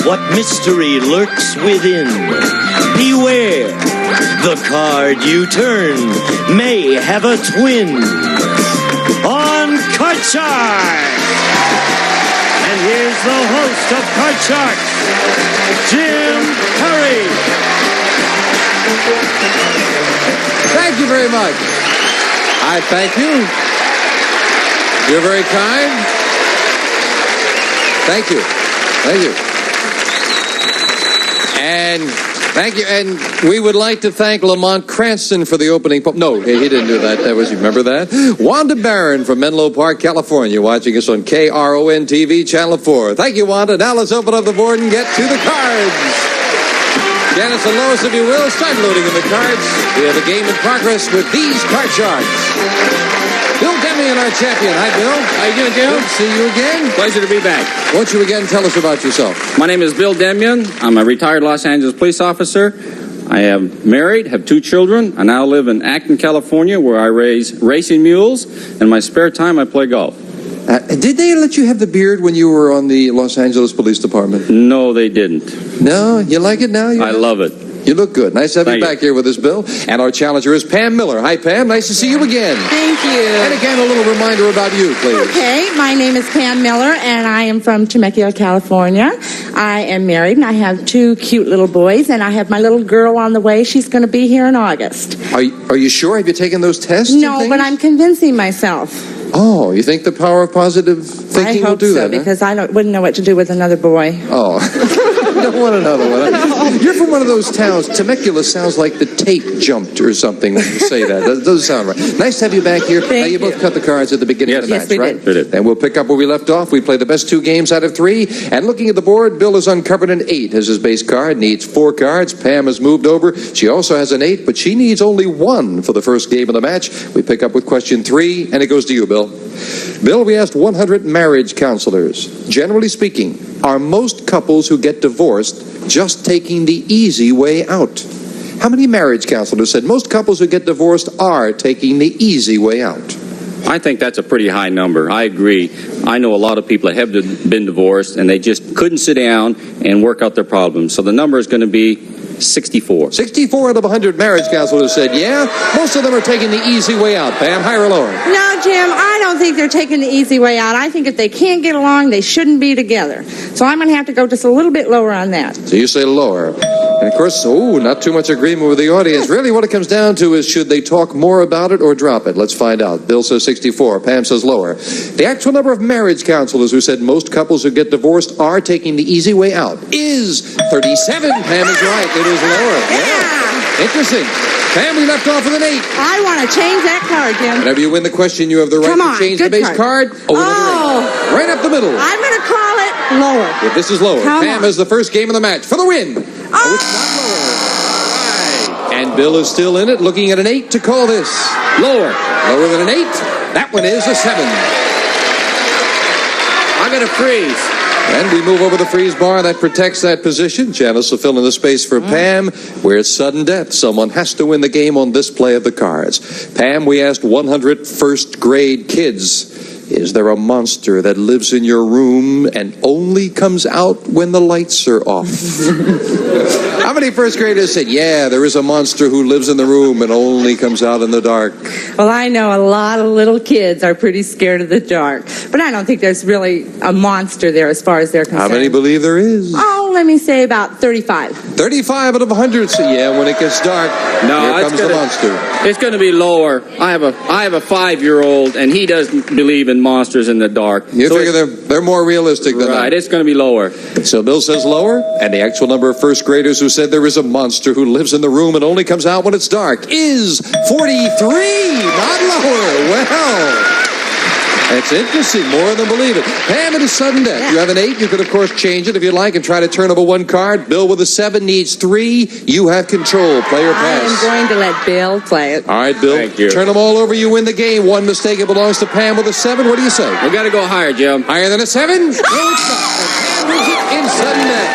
what mystery lurks within. Beware, the card you turn may have a twin. On Card Sharks! And here's the host of Card Sharks, Jim Curry. Thank you very much. I thank you. You're very kind. Thank you. Thank you. And thank you. And we would like to thank Lamont Cranston for the opening. No, he didn't do that. That was, you remember that? Wanda Barron from Menlo Park, California, watching us on KRON TV, Channel 4. Thank you, Wanda. Now let's open up the board and get to the cards. Janice and Lois, if you will, start loading in the cards. We have a game in progress with these Card Sharks. Bill Demian, our champion. Hi, Bill. How you doing, Jim? Good to see you again. Pleasure to be back. Won't you again tell us about yourself? My name is Bill Demian. I'm a retired Los Angeles police officer. I am married, have 2 children. I now live in Acton, California, where I raise racing mules. In my spare time, I play golf. Did they let you have the beard when you were on the Los Angeles Police Department? No, they didn't. No? You like it now? I love it. You look good. Nice to have you back here with us, Bill. And our challenger is Pam Miller. Hi, Pam. Nice to see you again. Thank you. And again, a little reminder about you, please. Okay, my name is Pam Miller, and I am from Temecula, California. I am married, and I have 2 cute little boys, and I have my little girl on the way. She's going to be here in August. Are you sure? Have you taken those tests? No, but I'm convincing myself. Oh, you think the power of positive thinking will do that? I hope so, because I wouldn't know what to do with another boy. Oh, don't want another one. No. You're from one of those towns. Temecula sounds like the tape jumped or something when you say that. That doesn't sound right. Nice to have you back here. Thank you both cut the cards at the beginning of the match, we right? did. And we'll pick up where we left off. We play the best 2 games out of 3. And looking at the board, Bill has uncovered an 8 as his base card. Needs 4 cards. Pam has moved over. She also has an 8, but she needs only 1 for the first game of the match. We pick up with question 3, and it goes to you, Bill. Bill, we asked 100 marriage counselors. Generally speaking, are most couples who get divorced just taking the easy way out? How many marriage counselors said most couples who get divorced are taking the easy way out? I think that's a pretty high number. I agree. I know a lot of people that have been divorced, and they just couldn't sit down and work out their problems. So the number is going to be 64. 64 out of 100 marriage counselors said, yeah, most of them are taking the easy way out. Pam, higher or lower? No, Jim, I don't think they're taking the easy way out. I think if they can't get along, they shouldn't be together. So I'm going to have to go just a little bit lower on that. So you say lower. And, of course, not too much agreement with the audience. Really, what it comes down to is should they talk more about it or drop it? Let's find out. Bill says 64. Pam says lower. The actual number of marriage counselors who said most couples who get divorced are taking the easy way out is 37. Pam is right. It is lower. Yeah. Interesting. Pam, we left off with an 8. I want to change that card, Jim. Whenever you win the question, you have the right to change the base card. Right up the middle. I'm going to call it lower. If this is lower, Pam has the first game of the match for the win. Oh, it's not lower. All right. And Bill is still in it, looking at an 8 to call this. Lower. Lower than an 8. That one is a 7. I'm going to freeze. And we move over the freeze bar that protects that position. Janice will fill in the space for Pam, where it's sudden death. Someone has to win the game on this play of the cards. Pam, we asked 100 first-grade kids, is there a monster that lives in your room and only comes out when the lights are off? How many first graders said, yeah, there is a monster who lives in the room and only comes out in the dark? Well, I know a lot of little kids are pretty scared of the dark, but I don't think there's really a monster there as far as they're concerned. How many believe there is? Oh, let me say about 35. 35 out of 100 say, yeah, when it gets dark, here comes the monster. It's going to be lower. I have a 5-year-old, and he doesn't believe in monsters in the dark. You figure they're more realistic than that. Right, it's going to be lower. So Bill says lower, and the actual number of first graders who said there is a monster who lives in the room and only comes out when it's dark is 43, not lower. Well, that's interesting. More than believe it. Pam, it is sudden death. Yeah. You have an 8. You could, of course, change it if you like and try to turn over 1 card. Bill with a 7 needs 3. You have control. Play or pass. I am going to let Bill play it. All right, Bill. Thank you. Turn them all over. You win the game. 1 mistake. It belongs to Pam with a 7. What do you say? We got to go higher, Jim. Higher than a 7? No, it's not. Pam wins it in sudden death.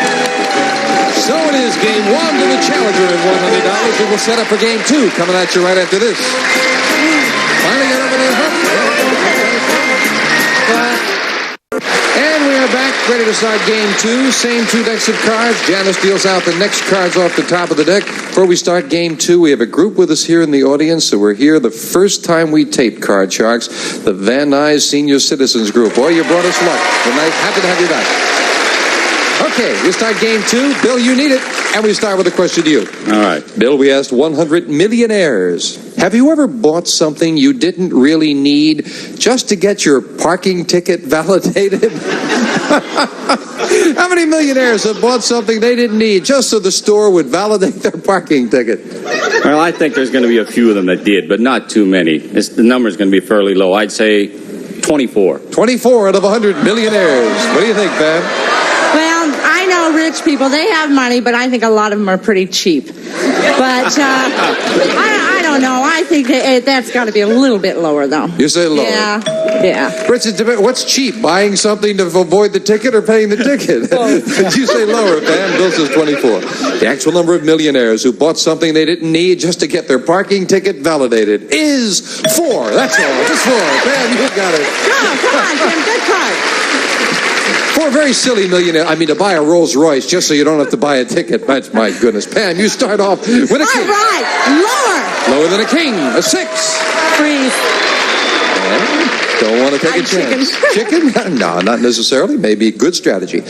So it is game 1 to the challenger at $100. And we'll set up for game 2. Coming at you right after this. Finally got over there. And we are back ready to start game 2. Same 2 decks of cards. Janice deals out the next cards off the top of the deck. Before we start game 2, we have a group with us here in the audience. So we're here the first time we taped Card Sharks, the Van Nuys Senior Citizens Group. Boy, you brought us luck. We're nice, happy to have you back. Okay, we start game 2. Bill, you need it. And we start with a question to you. All right. Bill, we asked 100 millionaires. Have you ever bought something you didn't really need just to get your parking ticket validated? How many millionaires have bought something they didn't need just so the store would validate their parking ticket? Well, I think there's going to be a few of them that did, but not too many. The number's going to be fairly low. I'd say 24. 24 out of 100 millionaires. What do you think, Pam? Well, I know rich people, they have money, but I think a lot of them are pretty cheap. But I don't know. I think that's got to be a little bit lower, though. You say lower? Yeah. Richard, what's cheap? Buying something to avoid the ticket or paying the ticket? You say lower, Pam. Bill says 24. The actual number of millionaires who bought something they didn't need just to get their parking ticket validated is 4. That's all. Just 4. Pam, you got it. Come on, Tim. Good card. 4 very silly millionaires. I mean, to buy a Rolls Royce just so you don't have to buy a ticket. That's my goodness. Pam, you start off with a king. All right. Lower. Lower than a king. A 6. Freeze. Don't want to take a chance. Chicken? No, not necessarily. Maybe a good strategy.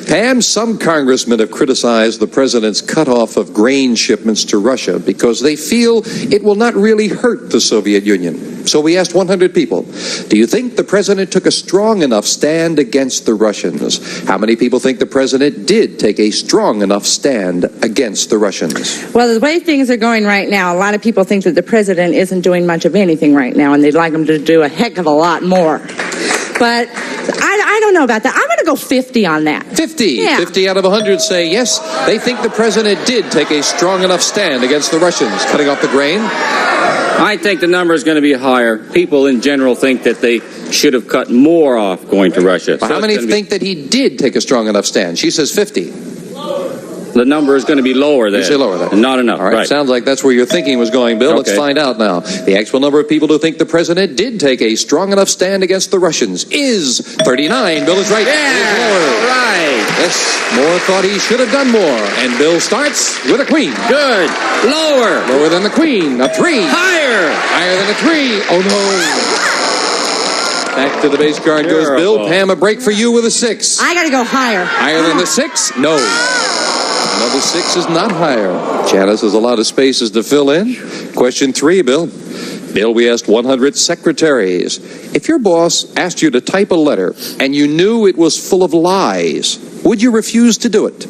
Pam, some congressmen have criticized the president's cutoff of grain shipments to Russia because they feel it will not really hurt the Soviet Union. So we asked 100 people, do you think the president took a strong enough stand against the Russians? How many people think the president did take a strong enough stand against the Russians? Well, the way things are going right now, a lot of people think that the president isn't doing much of anything right now, and they'd like him to do a heck of a lot more. But I don't know about that. I'm going to go 50 on that. 50. Yeah. 50 out of 100 say yes. They think the president did take a strong enough stand against the Russians, cutting off the grain. I think the number is going to be higher. People in general think that they should have cut more off going to Russia. How many think that he did take a strong enough stand? She says 50. The number is going to be lower then. You say lower then. Not enough. All right. Sounds like that's where your thinking was going, Bill. Okay. Let's find out now. The actual number of people who think the president did take a strong enough stand against the Russians is 39. Bill is right. Yeah. It is lower. Right. Yes. Moore thought he should have done more. And Bill starts with a queen. Good. Lower. Lower than the queen. A 3. Higher. Higher than a 3. Oh, no. Back to the base card goes Bill. Pam, a break for you with a 6. I got to go higher. Higher than the 6? No. Another 6 is not higher. Janice has a lot of spaces to fill in. Question 3, Bill. Bill, we asked 100 secretaries. If your boss asked you to type a letter and you knew it was full of lies, would you refuse to do it?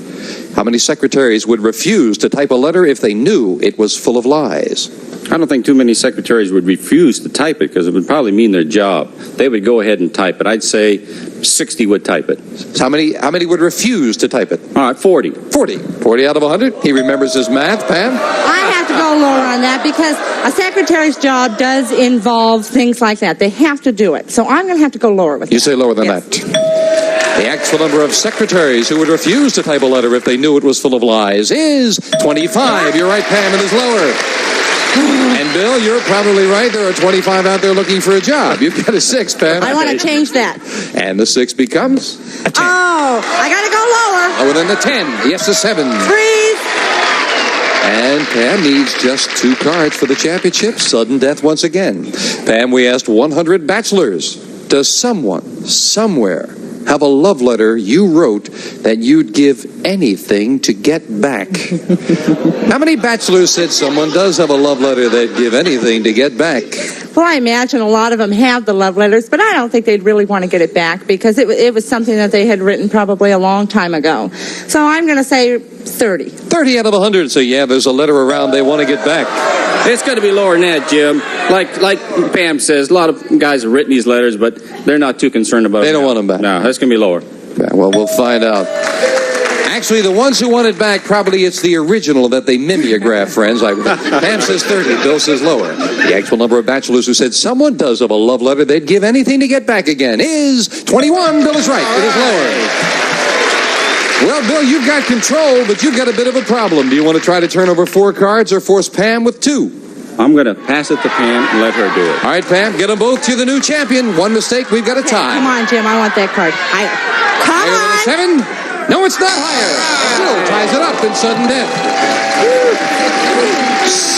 How many secretaries would refuse to type a letter if they knew it was full of lies? I don't think too many secretaries would refuse to type it because it would probably mean their job. They would go ahead and type it. I'd say 60 would type it. So how many would refuse to type it? All right, 40. 40. 40 out of 100. He remembers his math, Pam? I have to go lower on that because a secretary's job does involve things like that. They have to do it. So I'm going to have to go lower with that. You say lower than that. The actual number of secretaries who would refuse to type a letter if they knew it was full of lies is 25. You're right, Pam, it is lower. And Bill, you're probably right. There are 25 out there looking for a job. You've got a 6, Pam. I want to change that. And the 6 becomes a 10. Oh, I got to go lower. Lower than the 10. Yes, a 7. Freeze. And Pam needs just 2 cards for the championship. Sudden death once again. Pam, we asked 100 bachelors. Does someone, somewhere, have a love letter you wrote that you'd give anything to get back? How many bachelors said someone does have a love letter they'd give anything to get back? Well, I imagine a lot of them have the love letters, but I don't think they'd really want to get it back because it was something that they had written probably a long time ago. So I'm going to say 30. 30 out of 100 say, yeah, there's a letter around they want to get back. It's going to be lower than that, Jim. Like Pam says, a lot of guys have written these letters, but they're not too concerned about it. They don't want them back. No, that's going to be lower. Yeah, well, we'll find out. Actually, the ones who want it back, probably it's the original that they mimeograph, friends. Pam says 30, Bill says lower. The actual number of bachelors who said someone does have a love letter they'd give anything to get back again is 21. Bill is right. It is lower. Well, Bill, you've got control, but you've got a bit of a problem. Do you want to try to turn over 4 cards or force Pam with 2? I'm going to pass it to Pam and let her do it. All right, Pam, get them both to the new champion. One mistake, we've got a tie. Come on, Jim. I want that card. Higher. Come Higher on. than a 7? No, it's not higher. Still ties it up in sudden death.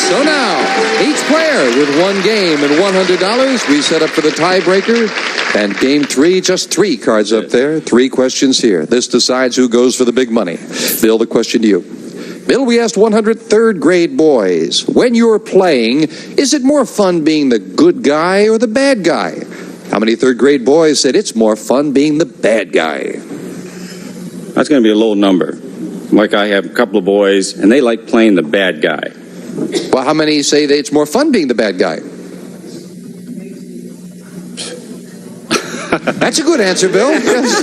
So now, each player with one game and $100. We set up for the tiebreaker. And game 3, just 3 cards up there. 3 questions here. This decides who goes for the big money. Bill, the question to you. Bill, we asked 100 third grade boys, when you're playing, is it more fun being the good guy or the bad guy? How many third grade boys said it's more fun being the bad guy? That's going to be a low number. Like I have a couple of boys, and they like playing the bad guy. Well, how many say that it's more fun being the bad guy? That's a good answer, Bill. Yes.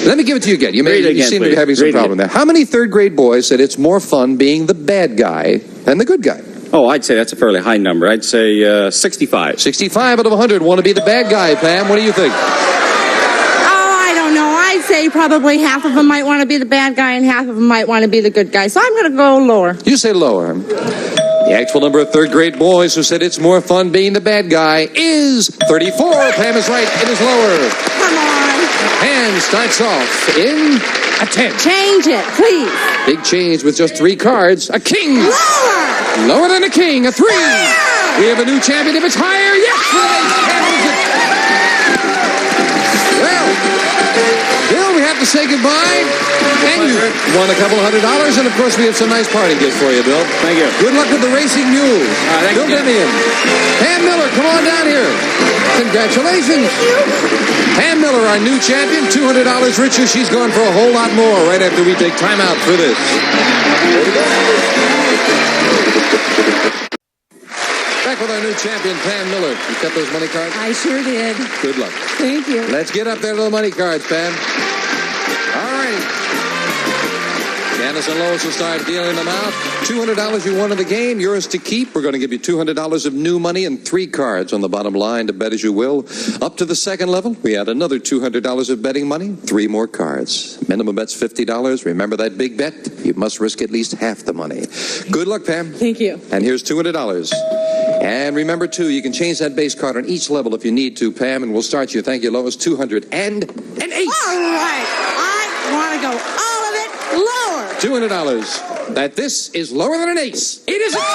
Let me give it to you again. You seem to be having some problem there. How many third grade boys said it's more fun being the bad guy than the good guy? Oh, I'd say that's a fairly high number. I'd say 65. 65 out of 100 want to be the bad guy, Pam. What do you think? I don't know. I'd say probably half of them might want to be the bad guy and half of them might want to be the good guy. So I'm going to go lower. You say lower. The actual number of third grade boys who said it's more fun being the bad guy is 34. Pam is right. It is lower. Come on. And starts off in a 10. Change it, please. Big change with just 3 cards. A king. Lower. Lower than a king. A 3. Higher. We have a new champion. If it's higher, yes. Well, Bill, we have to say goodbye. And you won a couple $100. And, of course, we have some nice party gifts for you, Bill. Thank you. Good luck with the racing mules. Thank Bill you. Demian. Pam Miller, come on down here. Congratulations. Pam Miller, our new champion, $200 richer. She's gone for a whole lot more right after we take time out for this. Back with our new champion, Pam Miller. You kept those money cards? I sure did. Good luck. Thank you. Let's get up there to the money cards, Pam. All right. Janice and Lois will start dealing them out. $200 you won in the game, yours to keep. We're going to give you $200 of new money and 3 cards on the bottom line to bet as you will. Up to the second level, we add another $200 of betting money, 3 more cards. Minimum bet's $50. Remember that big bet? You must risk at least half the money. Good luck, Pam. Thank you. And here's $200. And remember, too, you can change that base card on each level if you need to, Pam, and we'll start you. Thank you, Lois. 208. All right. I want to go all of it lower. $200. That this is lower than an ace. It is a 2. All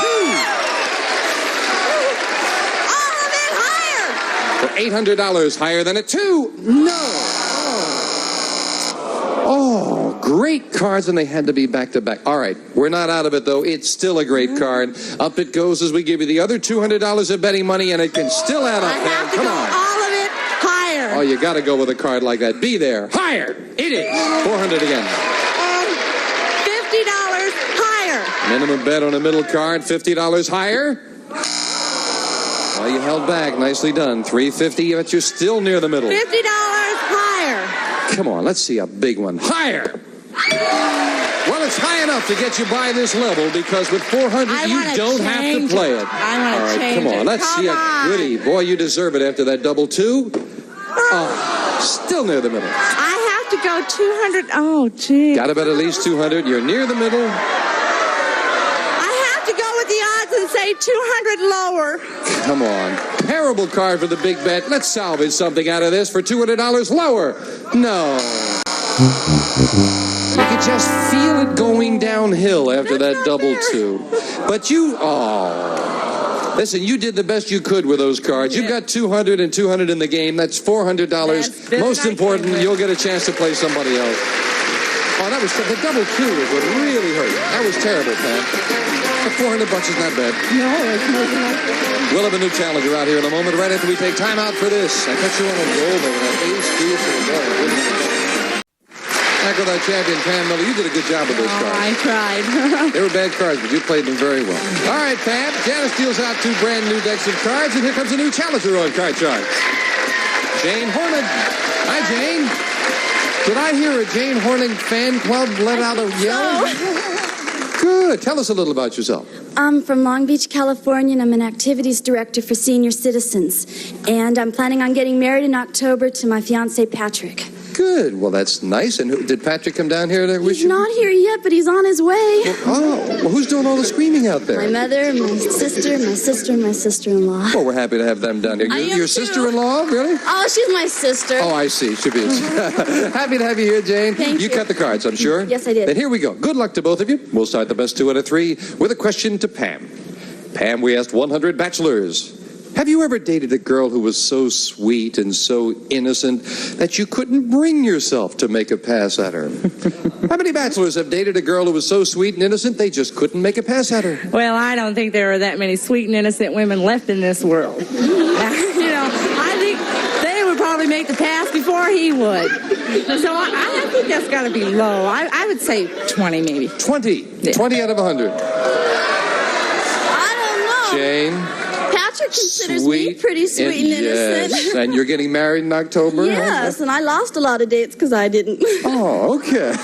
of it higher. For $800, higher than a 2. No. Oh, great cards, and they had to be back-to-back. All right, we're not out of it, though. It's still a great card. Up it goes as we give you the other $200 of betting money, and it can still add up, I have to Come go on. all of it higher. Oh, you got to go with a card like that. Be there. Higher. It is. 400 again. $50 higher. Minimum bet on a middle card, $50 higher. Well, you held back. Nicely done. $350, but you're still near the middle. $50 higher. Come on, let's see a big one. Higher. Well, it's high enough to get you by this level because with 400, you don't have to play it. I want to All right, change come on. it. Let's see a goodie. Boy, you deserve it after that double 2. Oh, still near the middle. I have to go 200. Oh, gee. Got to bet at least 200. You're near the middle. I have to go with the odds and say 200 lower. Come on. Terrible card for the big bet. Let's salvage something out of this for $200 lower. No. You could just feel it going downhill after that double 2. But listen, you did the best you could with those cards. You've got 200 and 200 in the game. That's $400. Most important, you'll get a chance to play somebody else. Oh, that was the double 2 is what really hurt. That was terrible, Pam. But $400 is not bad. No, it's not bad. We'll have a new challenger out here in a moment, right after we take time out for this. I thought you were on a roll there with that ace, deuce, and back with our champion, Pam Miller. You did a good job with those cards. I tried. They were bad cards, but you played them very well. All right, Pam. Janice deals out 2 brand new decks of cards, and here comes a new challenger on Card Charts. Jane Hornig. Hi, Jane. Did I hear a Jane Hornig fan club let out a yell? Good. Tell us a little about yourself. I'm from Long Beach, California, and I'm an activities director for senior citizens. And I'm planning on getting married in October to my fiancé, Patrick. Good. good. Well, that's nice. And did Patrick come down here to wish He's you? not here yet, but he's on his way. Well, who's doing all the screaming out there? My mother, my sister, and my sister-in-law. Well, we're happy to have them down here. I am Your too. sister-in-law, really? Oh, she's my sister. Oh, I see. She is. Happy to have you here, Jane. Thank you. You cut the cards, I'm sure? Yes, I did. Then here we go. Good luck to both of you. We'll start the best 2 out of 3 with a question to Pam. Pam, we asked 100 bachelors. Have you ever dated a girl who was so sweet and so innocent that you couldn't bring yourself to make a pass at her? How many bachelors have dated a girl who was so sweet and innocent they just couldn't make a pass at her? Well, I don't think there are that many sweet and innocent women left in this world. I think they would probably make the pass before he would. So I think that's got to be low. I would say 20 maybe. 20. Yeah. 20 out of 100. I don't know. Jane. Patrick considers me pretty sweet and innocent. Yes, and you're getting married in October? Yes, and I lost a lot of dates because I didn't. Oh, okay.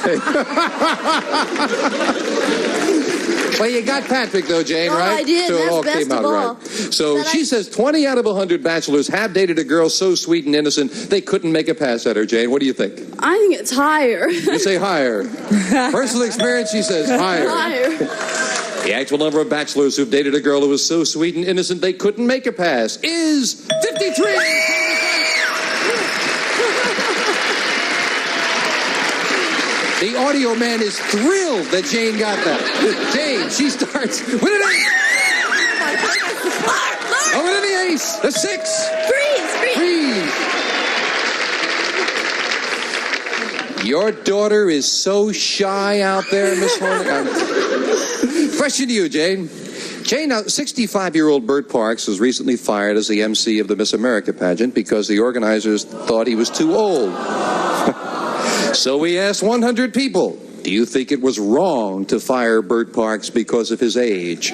Well, you got Patrick, though, Jane, Oh, right? I did. So it That's all best came out of all. right. So But she says 20 out of 100 bachelors have dated a girl so sweet and innocent they couldn't make a pass at her, Jane. What do you think? I think it's higher. You say higher. Personal experience, she says higher. Higher. The actual number of bachelors who've dated a girl who was so sweet and innocent they couldn't make a pass is 53. The audio man is thrilled that Jane got that. Jane, she starts with an 8. Oh, with an ace. A 6. Freeze. 3. Your daughter is so shy out there, Miss Hornick. Question to you, Jane. Jane, now, 65-year-old Bert Parks was recently fired as the MC of the Miss America pageant because the organizers thought he was too old. So we asked 100 people, do you think it was wrong to fire Bert Parks because of his age?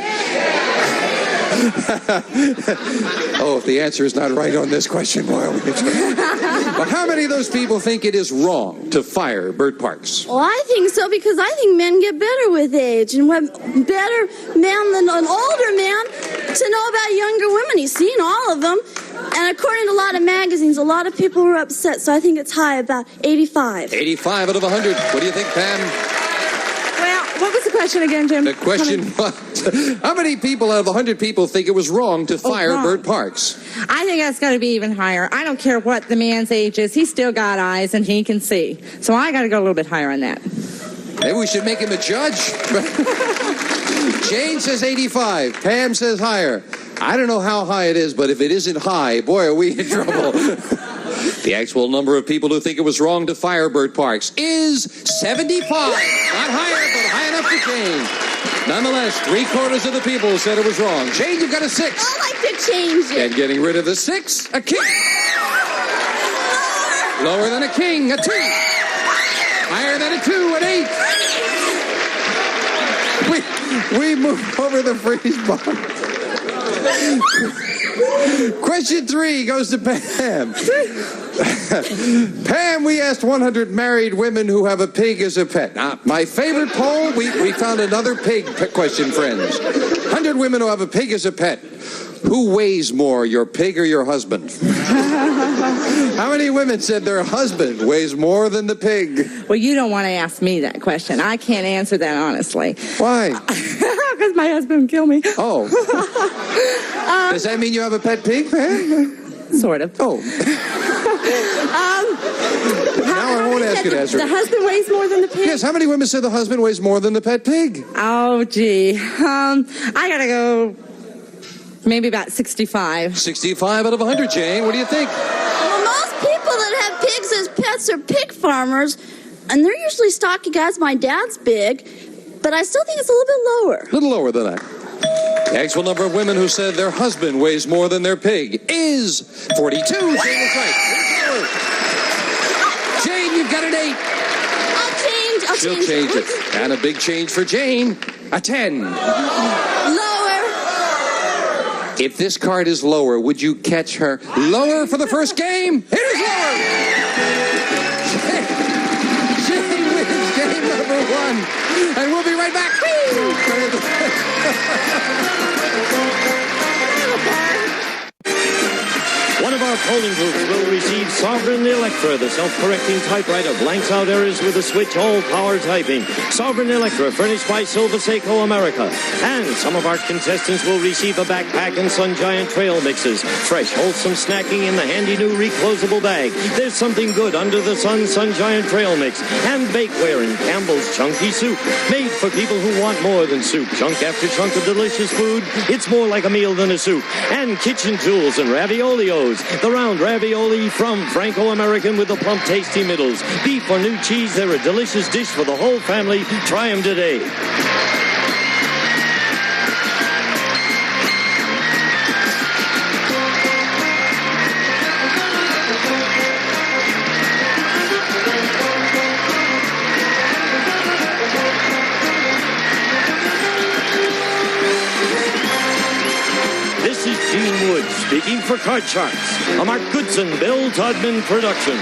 Oh, if the answer is not right on this question, boy. But how many of those people think it is wrong to fire Bert Parks? Well, I think so because I think men get better with age, and what better man than an older man to know about younger women. He's seen all of them, and according to a lot of magazines, a lot of people were upset. So I think it's high, about 85. 85 out of 100. What do you think, Pam? Well, what was the question again, Jim? The question was, how many people out of 100 people think it was wrong to fire wrong. Bert Parks? I think that's got to be even higher. I don't care what the man's age is. He's still got eyes and he can see. So I got to go a little bit higher on that. Maybe we should make him a judge. Jane says 85. Pam says higher. I don't know how high it is, but if it isn't high, boy, are we in trouble. The actual number of people who think it was wrong to fire Bert Parks is 75. Not higher, but high enough for Jane. Nonetheless, 3/4 of the people said it was wrong. Jane, you've got a 6. I like to change it. And getting rid of the 6, a king. Lower than a king, a 2. Higher than a 2, an 8. We move over the freeze bomb. Question 3 goes to Pam. Pam, we asked 100 married women who have a pig as a pet. Now, my favorite poll, we found another pig question, friends. 100 women who have a pig as a pet. Who weighs more, your pig or your husband? How many women said their husband weighs more than the pig? Well, you don't want to ask me that question. I can't answer that honestly. Why? Because my husband would kill me. Oh. Does that mean you have a pet pig, Pam? Sort of. Oh. Now I won't ask you to answer. The husband weighs more than the pig? Yes, how many women said the husband weighs more than the pet pig? Oh, gee. I got to go maybe about 65. 65 out of 100, Jane. What do you think? Well, most people that have pigs as pets are pig farmers, and they're usually stocky guys. My dad's big, but I still think it's a little bit lower. A little lower than that. The actual number of women who said their husband weighs more than their pig is 42. Jane is right. Jane, you've got an 8. She'll change it. And a big change for Jane. A 10. Lower. If this card is lower, would you catch her? Lower for the first game. It is lower. Jane wins game number 1. And we'll be right back. One of our polling booths will receive Sovereign Electra, the self-correcting typewriter, blanks out errors with a switch, all-power typing. Sovereign Electra, furnished by Silver Seiko America. And some of our contestants will receive a backpack and Sun Giant trail mixes. Fresh, wholesome snacking in the handy new reclosable bag. There's something good under the Sun Giant trail mix. And bakeware in Campbell's Chunky Soup. Made for people who want more than soup. Chunk after chunk of delicious food. It's more like a meal than a soup. And kitchen tools and raviolios. The round ravioli from Franco-American with the plump, tasty middles. Beef or new cheese, they're a delicious dish for the whole family. Try them today. This is Gene Wood speaking for Card Sharks, a Mark Goodson-Bill Todman production.